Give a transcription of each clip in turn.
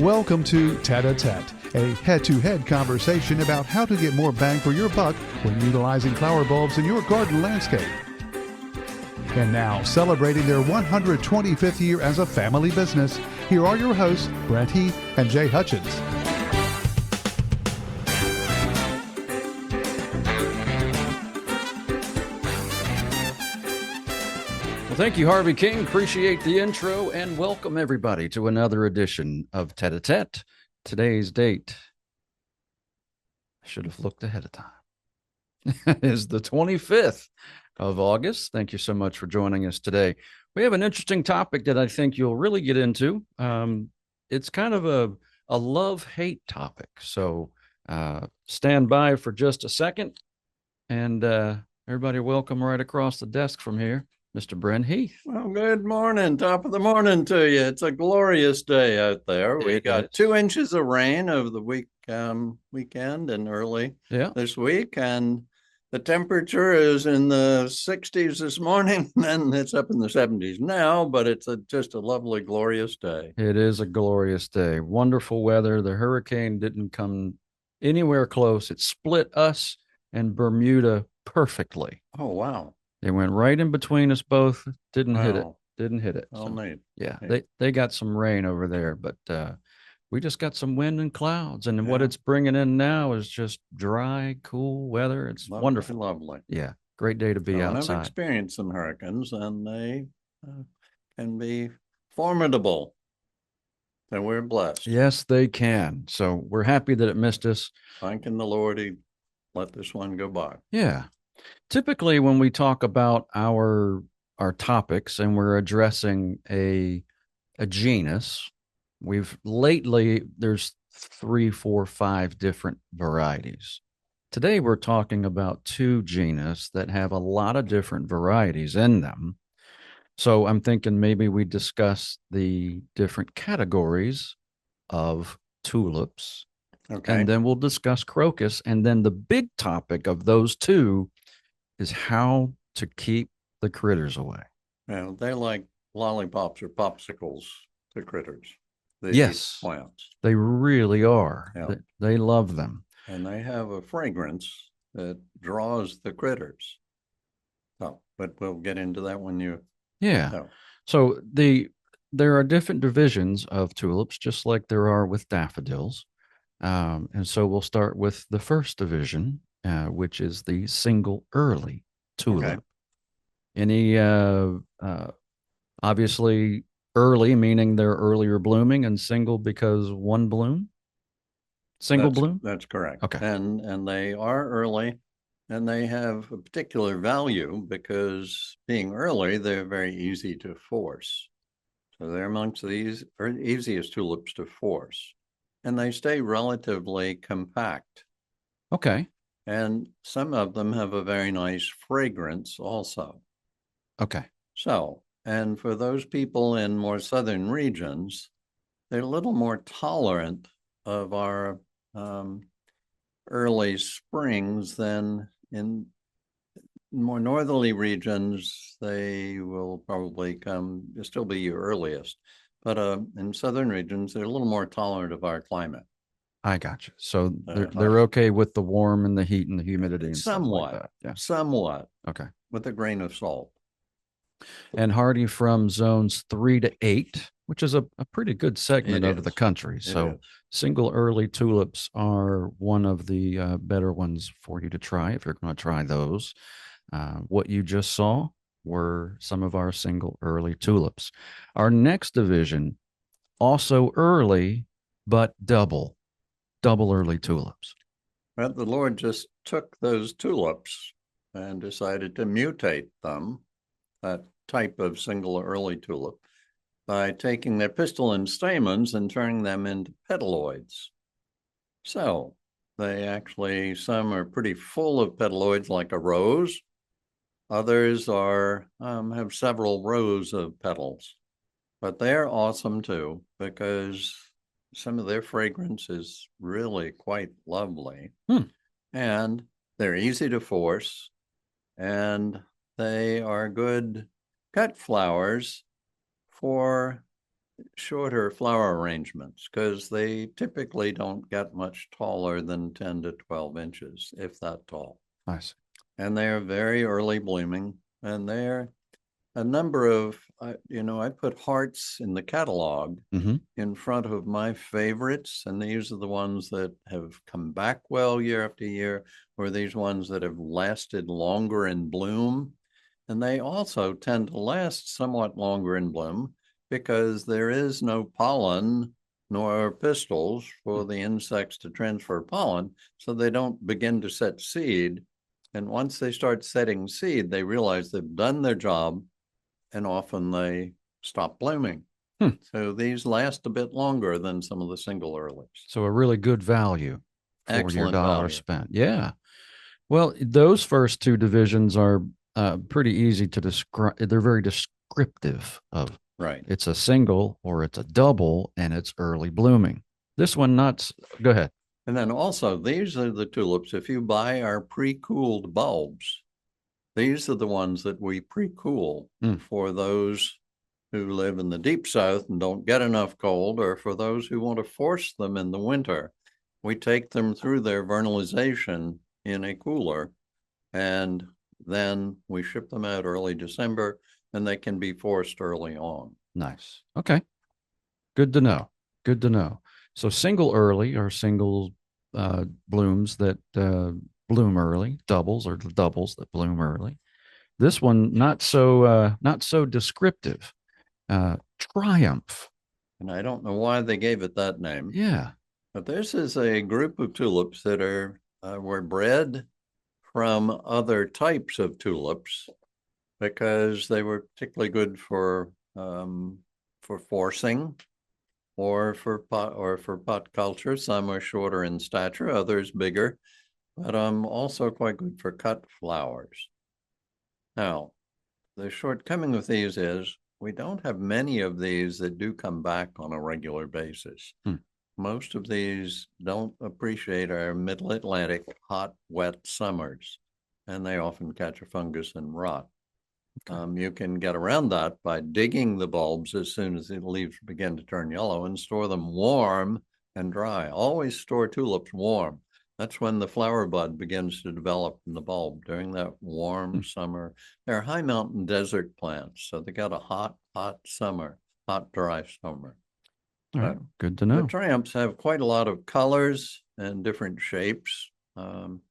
Welcome to Tete-a-Tete, a head-to-head conversation about how to get more bang for your buck when utilizing flower bulbs in your garden landscape. And now, celebrating their 125th year as a family business, here are your hosts, Brent and Jay Hutchins. Well, thank you, Harvey King. Appreciate the intro, and welcome everybody to another edition of Tete-a-Tete. Today's date, I should have looked ahead of time, is the 25th of August. Thank you so much for joining us today. We have an interesting topic that I think you'll really get into. It's kind of a love-hate topic. So stand by for just a second. And everybody welcome right across the desk from here, Mr. Brent Heath. Well, good morning. Top of the morning to you. It's a glorious day out there. We got 2 inches of rain over the weekend and early this week. And the temperature is in the 60s this morning, and it's up in the 70s now, but it's just a lovely, glorious day. It is a glorious day. Wonderful weather. The hurricane didn't come anywhere close. It split us and Bermuda perfectly. Oh, wow. They went right in between us both. Didn't hit it. Oh, neat. Yeah, they got some rain over there, but we just got some wind and clouds. And what it's bringing in now is just dry, cool weather. It's wonderful. Lovely. Yeah, great day to be outside. I've experienced some hurricanes, and they can be formidable. And we're blessed. Yes, they can. So we're happy that it missed us. Thanking the Lord he let this one go by. Yeah. Typically, when we talk about our topics and we're addressing a genus, there's 3, 4, 5 different varieties. Today, we're talking about 2 genus that have a lot of different varieties in them. So I'm thinking maybe we discuss the different categories of tulips. Okay. And then we'll discuss crocus. And then the big topic of those 2 is how to keep the critters away. Yeah, they like lollipops or popsicles, the critters. Yes, plants. They really are. Yeah. They love them. And they have a fragrance that draws the critters. Oh, but we'll get into that when you... Yeah. know. So there are different divisions of tulips, just like there are with daffodils. And so we'll start with the first division, which is the single early tulip. Okay. Any, obviously early, meaning they're earlier blooming, and single because one bloom? Bloom? That's correct. Okay. And they are early, and they have a particular value because being early, they're very easy to force. So they're amongst these easiest tulips to force. And they stay relatively compact. Okay. And some of them have a very nice fragrance also. Okay. So, and for those people in more southern regions, they're a little more tolerant of our early springs than in more northerly regions. They will probably still be your earliest. But in southern regions, they're a little more tolerant of our climate. I got you. So they're okay with the warm and the heat and the humidity and somewhat, stuff like that. Yeah. Somewhat. Okay. With a grain of salt. And hardy from zones 3 to 8, which is a pretty good segment of the country. So single early tulips are one of the better ones for you to try if you're going to try those. What you just saw were some of our single early tulips. Our next division, also early, but double early tulips. Well, the Lord just took those tulips and decided to mutate them, that type of single early tulip, by taking their pistil and stamens and turning them into petaloids. So they actually, some are pretty full of petaloids like a rose. Others are have several rows of petals, but they're awesome too because some of their fragrance is really quite lovely. And they're easy to force, and they are good cut flowers for shorter flower arrangements because they typically don't get much taller than 10 to 12 inches, if that tall. Nice. And they're very early blooming, and they're a number of, I put hearts in the catalog in front of my favorites, and these are the ones that have come back well year after year, or these ones that have lasted longer in bloom. And they also tend to last somewhat longer in bloom because there is no pollen nor pistils for the insects to transfer pollen, so they don't begin to set seed. And once they start setting seed, they realize they've done their job, and often they stop blooming. So these last a bit longer than some of the single earlies. So a really good value for your Excellent dollar value. spent. Yeah. Well, those first two divisions are pretty easy to describe. They're very descriptive of Right. it's a single or it's a double and it's early blooming. This one, not. Go ahead. And then also, these are the tulips. If you buy our pre-cooled bulbs, these are the ones that we pre-cool for those who live in the deep south and don't get enough cold, or for those who want to force them in the winter. We take them through their vernalization in a cooler, and then we ship them out early December, and they can be forced early on. Nice. Okay. Good to know. Good to know. So single early are single blooms that bloom early, doubles are doubles that bloom early. This one not so descriptive. Triumph. And I don't know why they gave it that name. Yeah. But this is a group of tulips that were bred from other types of tulips because they were particularly good for forcing or for pot culture. Some are shorter in stature, others bigger, but also quite good for cut flowers. Now, the shortcoming with these is we don't have many of these that do come back on a regular basis. Most of these don't appreciate our middle Atlantic hot, wet summers, and they often catch a fungus and rot. Okay. You can get around that by digging the bulbs as soon as the leaves begin to turn yellow and store them warm and dry. Always store tulips warm. That's when the flower bud begins to develop in the bulb during that warm summer. They're high mountain desert plants, so they got a hot summer, hot, dry summer. All right. Good to know. The triumphs have quite a lot of colors and different shapes, and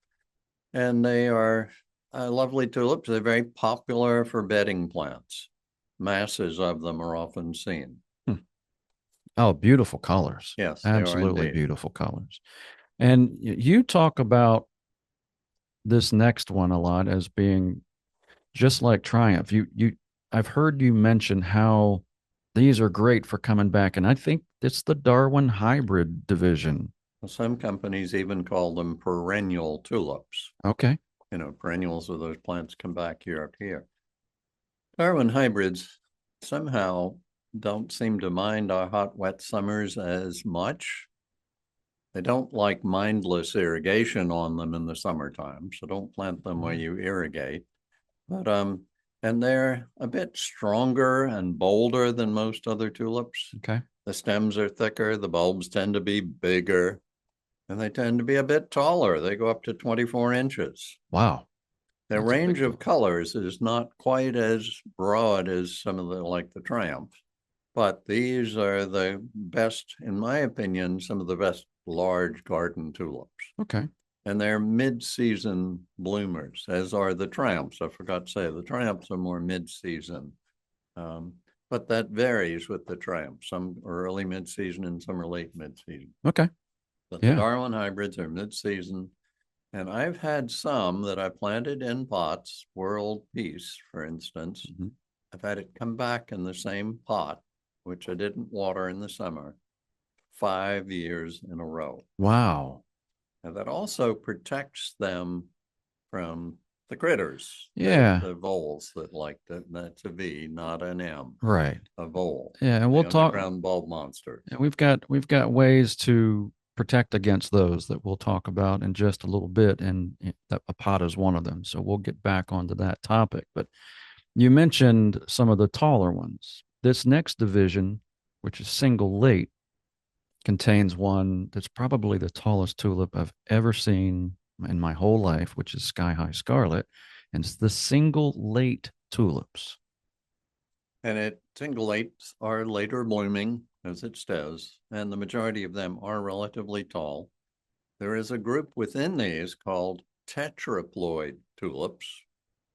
they are lovely tulips. They're very popular for bedding plants. Masses of them are often seen. Oh, beautiful colors. Yes, absolutely beautiful colors. And you talk about this next one a lot as being just like Triumph. I've heard you mention how these are great for coming back, and I think it's the Darwin hybrid division. Some companies even call them perennial tulips. Okay. Perennials are those plants come back year after year. Darwin hybrids somehow don't seem to mind our hot, wet summers as much. They don't like mindless irrigation on them in the summertime, so don't plant them where you irrigate. But and they're a bit stronger and bolder than most other tulips. Okay. The stems are thicker, the bulbs tend to be bigger, and they tend to be a bit taller. They go up to 24 inches. Wow. The range of colors is not quite as broad as some of like the Triumph, but these are the best, in my opinion, some of the best large garden tulips. Okay. And they're mid-season bloomers, as are the Triumphs. I forgot to say, the Triumphs are more mid-season. But that varies with the Triumphs. Some are early mid-season and some are late mid-season. Okay. But the Darwin hybrids are mid-season. And I've had some that I planted in pots, World Peace, for instance. I've had it come back in the same pot, which I didn't water in the summer, 5 years in a row. Wow. And that also protects them from the critters. Yeah. The voles that like that. That's a V, not an M. Right. A vole. Yeah, and we'll talk underground bulb monster. And we've got ways to protect against those that we'll talk about in just a little bit, and a pot is one of them. So we'll get back onto that topic. But you mentioned some of the taller ones. This next division which is single late, contains one that's probably the tallest tulip I've ever seen in my whole life, which is Sky High Scarlet. And it's the single late tulips. And single lates are later blooming, as it says, and the majority of them are relatively tall. There is a group within these called tetraploid tulips,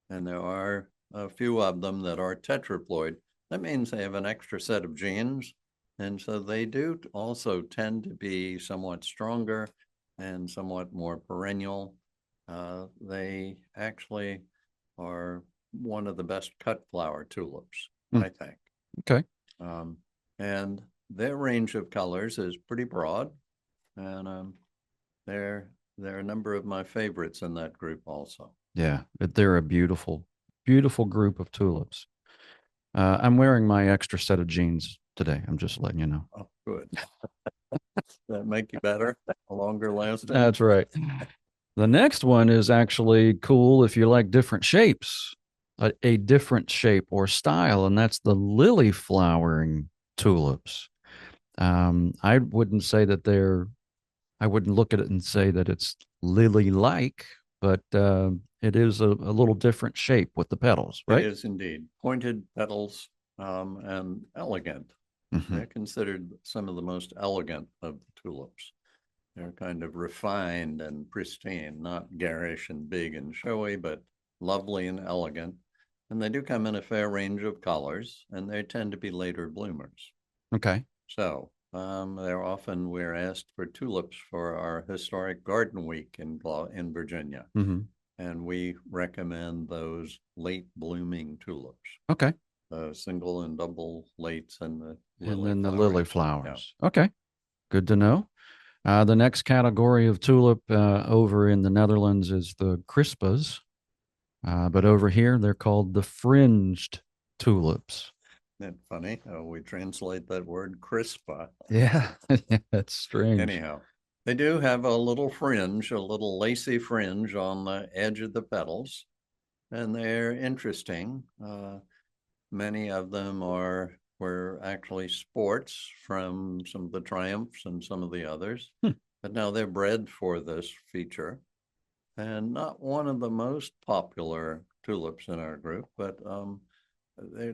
and there are a few of them that are tetraploid. That means they have an extra set of genes, and so they do also tend to be somewhat stronger and somewhat more perennial. They actually are one of the best cut flower tulips, I think. Okay. And their range of colors is pretty broad, and there are a number of my favorites in that group also. Yeah, they're a beautiful, beautiful group of tulips. I'm wearing my extra set of jeans today. I'm just letting you know. Oh, good. That make you better, longer lasting. That's right. The next one is actually cool if you like different shapes, a different shape or style, and that's the lily flowering tulips. I wouldn't say that I wouldn't look at it and say that it's lily like, but it is a little different shape with the petals, right? It is indeed. Pointed petals and elegant. Mm-hmm. They're considered some of the most elegant of the tulips. They're kind of refined and pristine, not garish and big and showy, but lovely and elegant. And they do come in a fair range of colors, and they tend to be later bloomers. Okay. So we're asked for tulips for our historic garden week in Virginia. Mm-hmm. And we recommend those late blooming tulips. Okay. Single and double lates and the lily flowers. Yeah. Okay. Good to know. The next category of tulip over in the Netherlands is the crispas. But over here, they're called the fringed tulips. Isn't that funny? We translate that word crispa. Yeah, that's strange. Anyhow, they do have a little fringe, a little lacy fringe on the edge of the petals, and they're interesting. Many of them were actually sports from some of the Triumphs and some of the others, but now they're bred for this feature. And not one of the most popular tulips in our group, but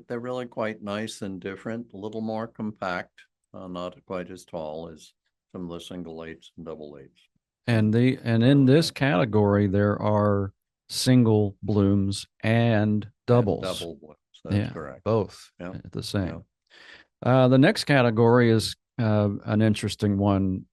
they're really quite nice and different, a little more compact, not quite as tall as some of the single lates and double lates. And in this category, there are single blooms and doubles. And double blooms, that's correct. Both the same. The next category is an interesting one,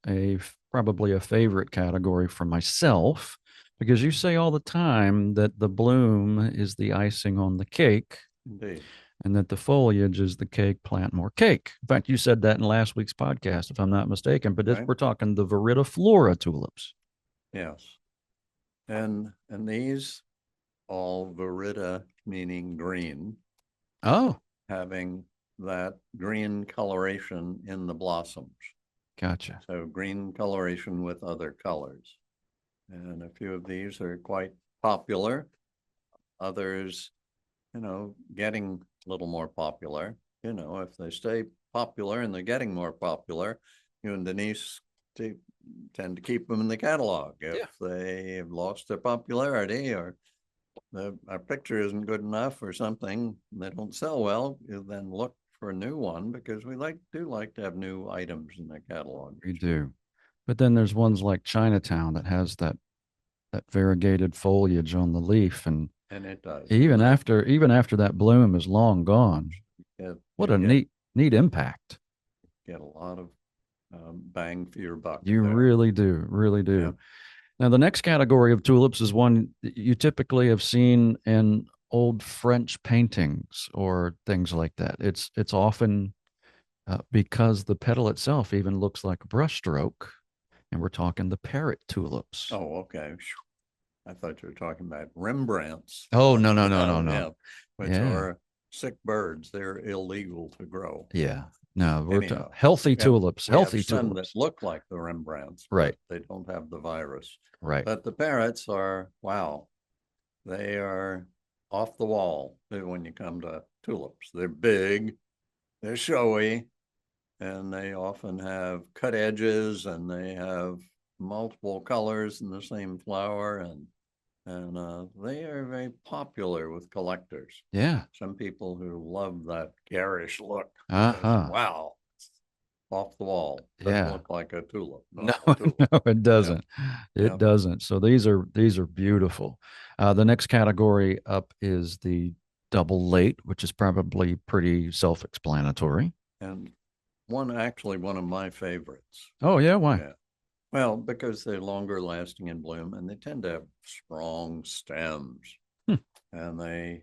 probably a favorite category for myself, because you say all the time that the bloom is the icing on the cake. Indeed. And that the foliage is the cake, plant more cake. In fact, you said that in last week's podcast, if I'm not mistaken, but we're talking the viridiflora tulips. Yes. And these all virida, meaning green. Oh. Having that green coloration in the blossoms. Gotcha. So green coloration with other colors. And a few of these are quite popular. Others, getting a little more popular. If they stay popular and they're getting more popular, you and Denise tend to keep them in the catalog. If they have lost their popularity or our picture isn't good enough or something, they don't sell well, you then look for a new one, because we do like to have new items in the catalog. We do. But then there's ones like Chinatown that has that variegated foliage on the leaf, and it does. Even after that bloom is long gone. What a neat impact. Get a lot of bang for your buck. You really do. Yeah. Now, the next category of tulips is one that you typically have seen in old French paintings or things like that. It's often because the petal itself even looks like a brushstroke, and we're talking the parrot tulips. Oh, okay. I thought you were talking about Rembrandts. Oh, no. Yeah, which are sick birds. They're illegal to grow. Yeah. No, we're healthy tulips. Healthy some tulips that look like the Rembrandts, right? They don't have the virus, right? But the parrots are they are off the wall when you come to tulips. They're big, they're showy, and they often have cut edges, and they have multiple colors in the same flower, and they are very popular with collectors. Yeah. Some people who love that garish look. Uh-huh. Wow, off the wall. Doesn't Yeah. look like a tulip. No, A tulip. no, it doesn't. It Yeah. doesn't. So these are beautiful. The next category up is the double late, which is probably pretty self-explanatory. And one of my favorites. Oh yeah, why? Yeah. Well, because they're longer lasting in bloom, and they tend to have strong stems, Hmm. and they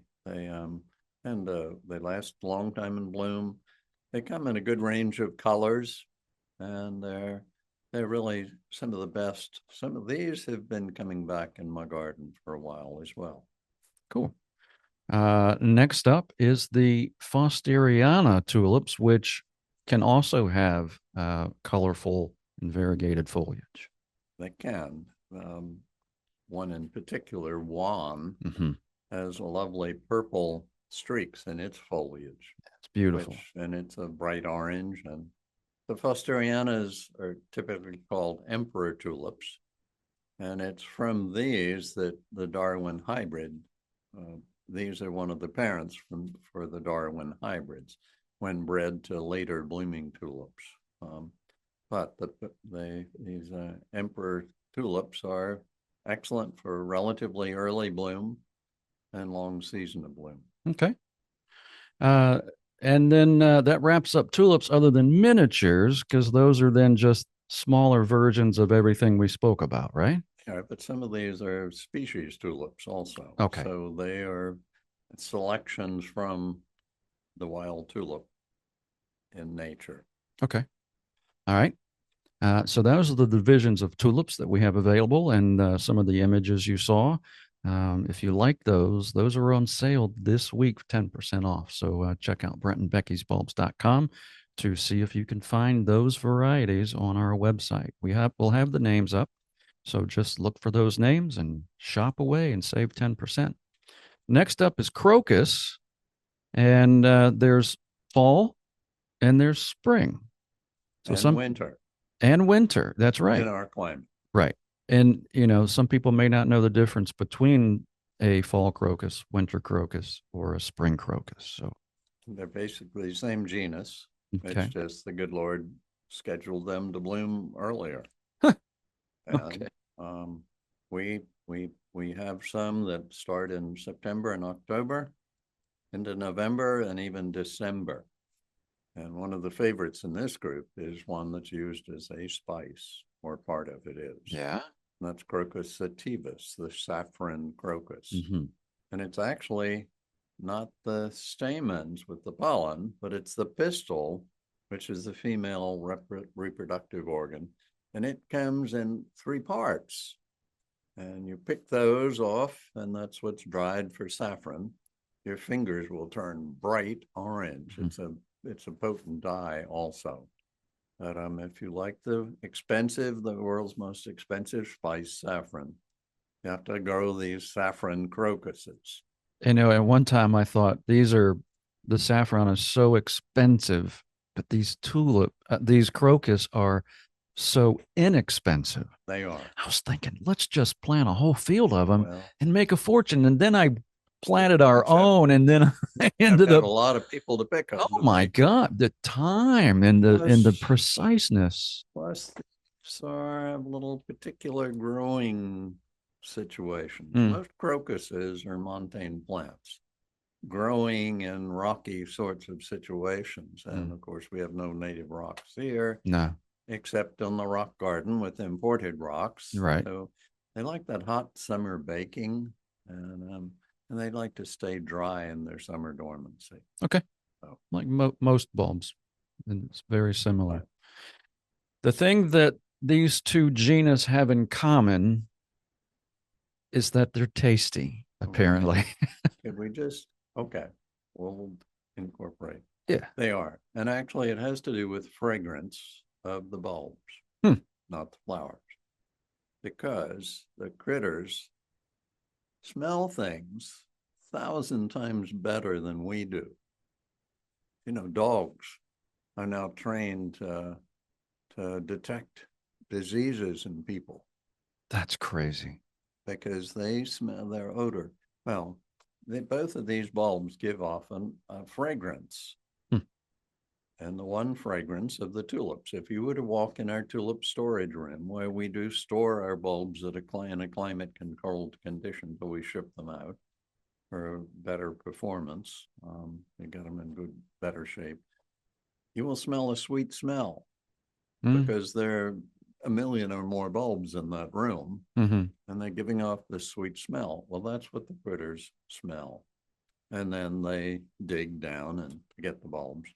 last a long time in bloom. They come in a good range of colors, and they're really some of the best. Some of these have been coming back in my garden for a while as well. Cool. Next up is the Fosteriana tulips, which can also have colorful and variegated foliage. They can. One in particular, Juan, Mm-hmm. has a lovely purple streaks in its foliage. It's beautiful. And it's a bright orange. And the Fosterianas are typically called emperor tulips. And it's from these that the Darwin hybrid, these are one of the parents for the Darwin hybrids when bred to later blooming tulips. But these emperor tulips are excellent for relatively early bloom and long season of bloom. Okay. And then that wraps up tulips other than miniatures, because those are then just smaller versions of everything we spoke about, right? Yeah, but some of these are species tulips also. Okay. So they are selections from the wild tulip in nature. Okay. All right. So those are the divisions of tulips that we have available, and some of the images you saw. If you like those are on sale this week, 10% off. So check out BrentandBecky'sBulbs.com to see if you can find those varieties on our website. We'll have the names up. So just look for those names and shop away and save 10%. Next up is Crocus, and there's fall and there's spring. So and winter. And winter. That's right. In our climate. Right. And, some people may not know the difference between a fall crocus, winter crocus, or a spring crocus. So they're basically the same genus. Okay. It's just the good Lord scheduled them to bloom earlier. Okay. And we have some that start in September and October into November and even December. And one of the favorites in this group is one that's used as a spice, or part of it is. Yeah. And that's Crocus sativus, the saffron crocus. Mm-hmm. And it's actually not the stamens with the pollen, but it's the pistil, which is the female reproductive organ. And it comes in 3 parts. And you pick those off, and that's what's dried for saffron. Your fingers will turn bright orange. Mm-hmm. It's a potent dye also. But if you like the world's most expensive spice, saffron, you have to grow these saffron crocuses. At one time I thought the saffron is so expensive, but these crocus are so inexpensive. They are. I was thinking, let's just plant a whole field of them and make a fortune. And then I planted our own, and then I ended up a lot of people to pick on. Oh my God, the time and the preciseness. Plus, these are a little particular growing situation. Mm. Most crocuses are montane plants, growing in rocky sorts of situations. And of course, we have no native rocks here. No. Except on the rock garden with imported rocks. Right. So they like that hot summer baking, and they like to stay dry in their summer dormancy. Okay. So. Like most bulbs. And it's very similar. Right. The thing that these two genus have in common is that they're tasty, apparently. Could we just, okay, we'll incorporate. Yeah. They are. And actually, it has to do with fragrance of the bulbs, not the flowers, because the critters smell things 1,000 times better than we do. Dogs are now trained to detect diseases in people That's crazy. because they smell their odor. Well, both of these bulbs give off a fragrance. Hmm. And the one fragrance of the tulips. If you were to walk in our tulip storage room where we do store our bulbs in a climate controlled condition, but we ship them out for better performance, they got them in better shape, you will smell a sweet smell because there are a million or more bulbs in that room, and they're giving off this sweet smell. Well, that's what the critters smell. And then they dig down and get the bulbs.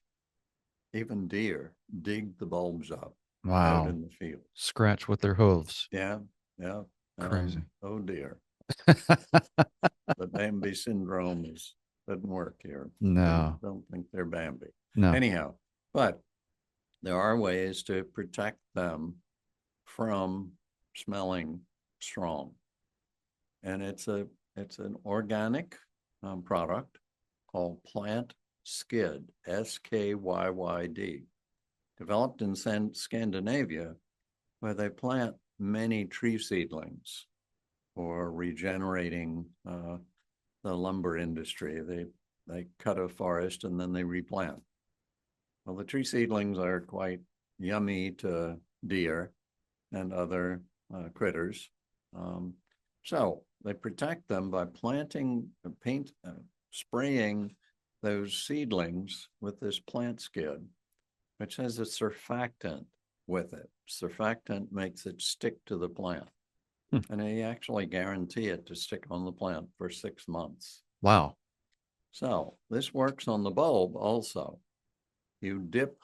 Even deer dig the bulbs up out Wow. in the field. Scratch with their hooves. Yeah, yeah. Crazy. Oh dear. The Bambi syndrome doesn't work here. No. They don't think they're Bambi. No. Anyhow, but there are ways to protect them from smelling strong. And it's an organic product called Plant Skyd, Skyyd, developed in Scandinavia, where they plant many tree seedlings for regenerating the lumber industry. They cut a forest and then they replant. Well, the tree seedlings are quite yummy to deer and other critters. So they protect them by spraying those seedlings with this Plant Skyd, which has a surfactant with it. Surfactant makes it stick to the plant. And they actually guarantee it to stick on the plant for 6 months. Wow. So this works on the bulb also. You dip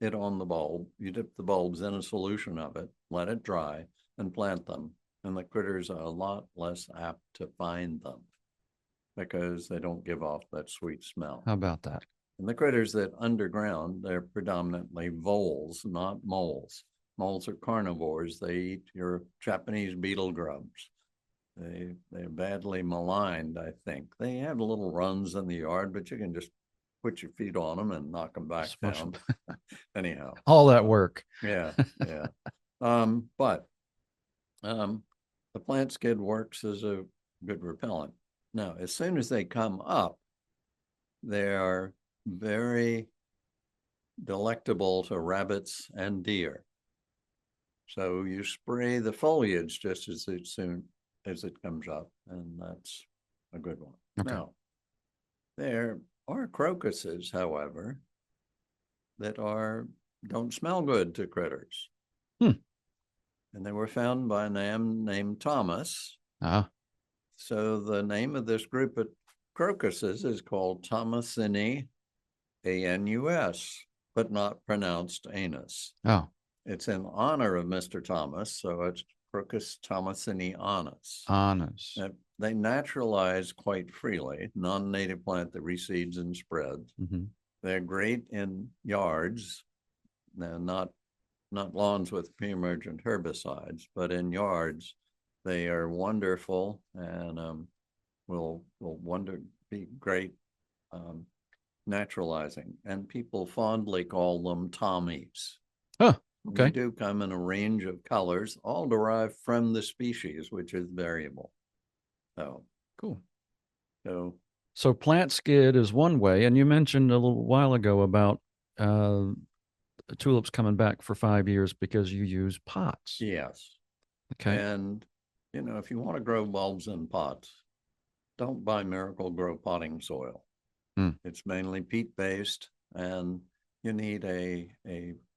it on the bulb, you dip the bulbs in a solution of it, let it dry, and plant them. And the critters are a lot less apt to find them because they don't give off that sweet smell. How about that? And the critters that underground, they're predominantly voles, not moles. Moles are carnivores. They eat your Japanese beetle grubs. They're badly maligned, I think. They have little runs in the yard, but you can just put your feet on them and knock them back Smush down. Anyhow. All that work. Yeah, yeah. But the Plant Skyd works as a good repellent. Now, as soon as they come up, they are very delectable to rabbits and deer. So you spray the foliage just as soon as it comes up, and that's a good one. Okay. Now, there are crocuses, however, that don't smell good to critters. And they were found by a man named Thomas. So the name of this group of crocuses is called Thomasini, ANUS, but not pronounced anus. Oh. It's in honor of Mr. Thomas, so it's Crocus thomasinianus. Anus. They naturalize quite freely, non-native plant that reseeds and spreads. They're great in yards, not lawns with pre-emergent herbicides, but in yards, they are wonderful and will be great naturalizing. And people fondly call them Tommies. Oh, okay. They do come in a range of colors, all derived from the species, which is variable. So cool. So Plant Skyd is one way, and you mentioned a little while ago about tulips coming back for 5 years because you use pots. Yes. Okay. And if you want to grow bulbs in pots, don't buy Miracle Grow potting soil. It's mainly peat based, and you need a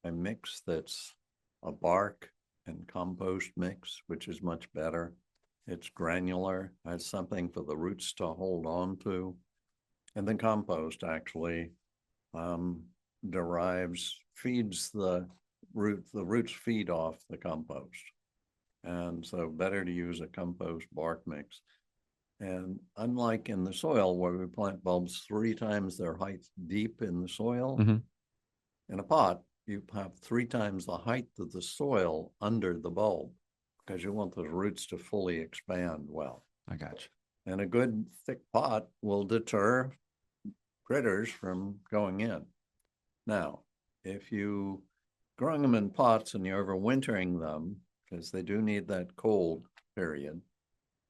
mix that's a bark and compost mix, which is much better. It's granular, has something for the roots to hold on to. And then compost actually feeds the roots feed off the compost. And so better to use a compost bark mix. And unlike in the soil where we plant bulbs 3 times their height deep in the soil, in a pot, you have 3 times the height of the soil under the bulb because you want those roots to fully expand well. I got you. And a good thick pot will deter critters from going in. Now, if you growing them in pots and you're overwintering them, because they do need that cold period,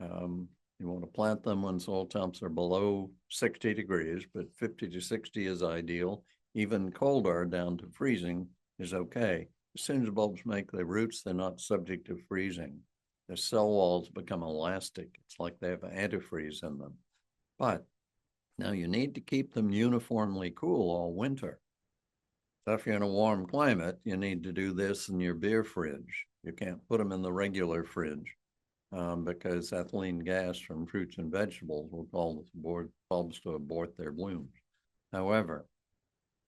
you want to plant them when soil temps are below 60 degrees, but 50 to 60 is ideal. Even colder, down to freezing, is okay. As soon as the bulbs make their roots, they're not subject to freezing. The cell walls become elastic. It's like they have antifreeze in them. But now you need to keep them uniformly cool all winter. So if you're in a warm climate, you need to do this in your beer fridge. You can't put them in the regular fridge because ethylene gas from fruits and vegetables will cause bulbs to abort their blooms. However,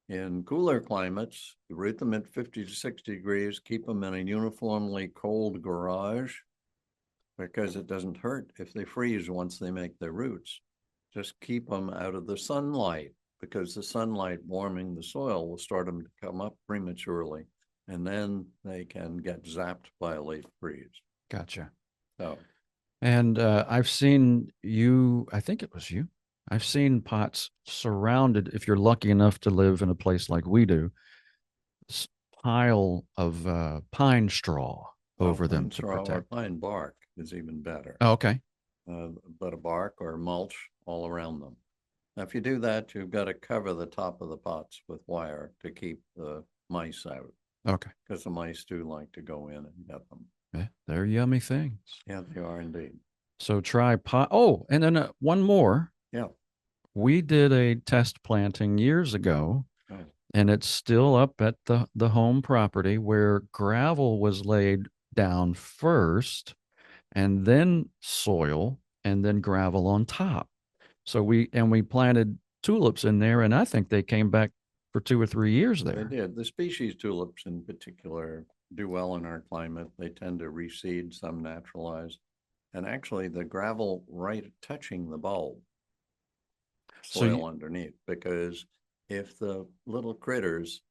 in cooler climates, you root them at 50 to 60 degrees, keep them in a uniformly cold garage because it doesn't hurt if they freeze once they make their roots. Just keep them out of the sunlight because the sunlight warming the soil will start them to come up prematurely, and then they can get zapped by a late freeze. Gotcha. So, And I've seen you, I think it was you. I've seen pots surrounded, if you're lucky enough to live in a place like we do, pile of pine straw over them to straw or protect. pine bark is even better. Oh, okay. But a bark or mulch all around them. Now, if you do that, you've got to cover the top of the pots with wire to keep the mice out. Okay. Because the mice do like to go in and get them. Yeah, they're yummy things. Yeah, they are indeed. So try pot. Oh, and then one more. Yeah. We did a test planting years ago, and it's still up at the home property where gravel was laid down first, and then soil, and then gravel on top. So we planted tulips in there, and I think they came back for 2 or 3 years there. They did. The species tulips in particular do well in our climate. They tend to reseed, some naturalize. And actually the gravel right touching the bulb, soil underneath, because if the little critters,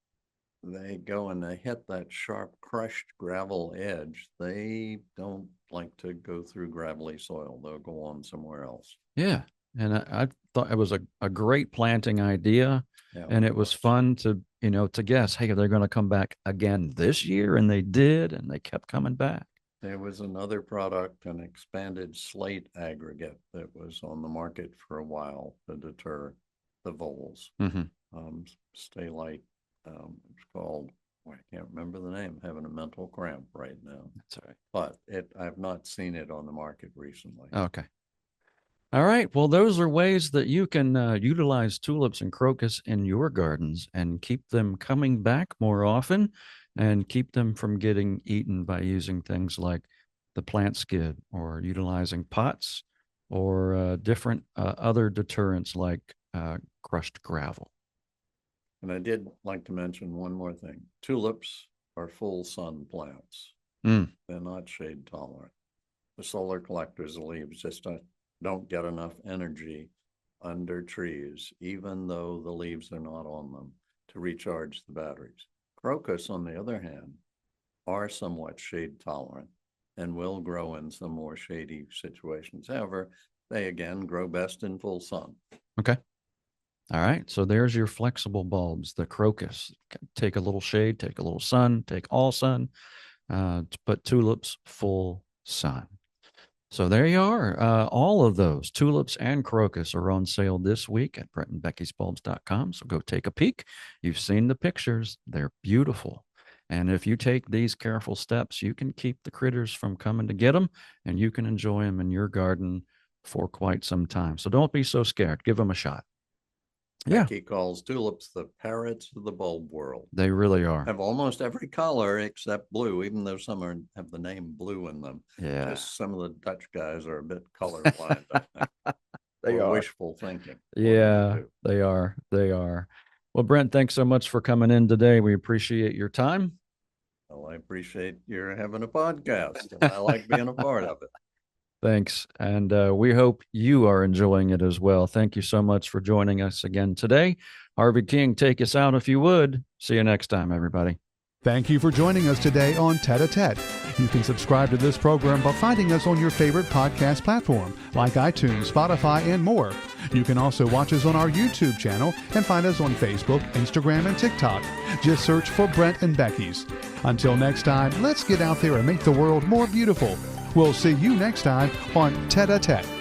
they go and they hit that sharp crushed gravel edge, they don't like to go through gravelly soil. They'll go on somewhere else. Yeah. And I thought it was a great planting idea. Yeah, and it was fun to guess, hey, they're going to come back again this year. And they did, and they kept coming back. There was another product, an expanded slate aggregate that was on the market for a while to deter the voles. Stay light. It's called, I can't remember the name. I'm having a mental cramp right now. That's all right. But I've not seen it on the market recently. Okay. All right. Well, those are ways that you can utilize tulips and crocus in your gardens and keep them coming back more often and keep them from getting eaten by using things like the plant skid or utilizing pots or different other deterrents like crushed gravel. And I did like to mention one more thing. Tulips are full sun plants. They're not shade tolerant. The solar collectors of leaves just don't get enough energy under trees, even though the leaves are not on them, to recharge the batteries. Crocus, on the other hand, are somewhat shade tolerant and will grow in some more shady situations. However, they again grow best in full sun. Okay. All right. So there's your flexible bulbs, the crocus. Take a little shade, take a little sun, take all sun, but tulips full sun. So there you are. All of those tulips and crocus are on sale this week at BrentandBecky'sBulbs.com. So go take a peek. You've seen the pictures. They're beautiful. And if you take these careful steps, you can keep the critters from coming to get them, and you can enjoy them in your garden for quite some time. So don't be so scared. Give them a shot. Yeah. Becky calls tulips the parrots of the bulb world. They really are. Have almost every color except blue, even though some have the name blue in them. Yeah. Just some of the Dutch guys are a bit colorblind, I think. They are. Wishful thinking. Yeah, they are. They are. Well, Brent, thanks so much for coming in today. We appreciate your time. Well, I appreciate your having a podcast. And I like being a part of it. Thanks. And we hope you are enjoying it as well. Thank you so much for joining us again today. Harvey King, take us out if you would. See you next time, everybody. Thank you for joining us today on Tête-à-Tête. You can subscribe to this program by finding us on your favorite podcast platform like iTunes, Spotify, and more. You can also watch us on our YouTube channel and find us on Facebook, Instagram, and TikTok. Just search for Brent and Becky's. Until next time, let's get out there and make the world more beautiful. We'll see you next time on Tête-à-Tête.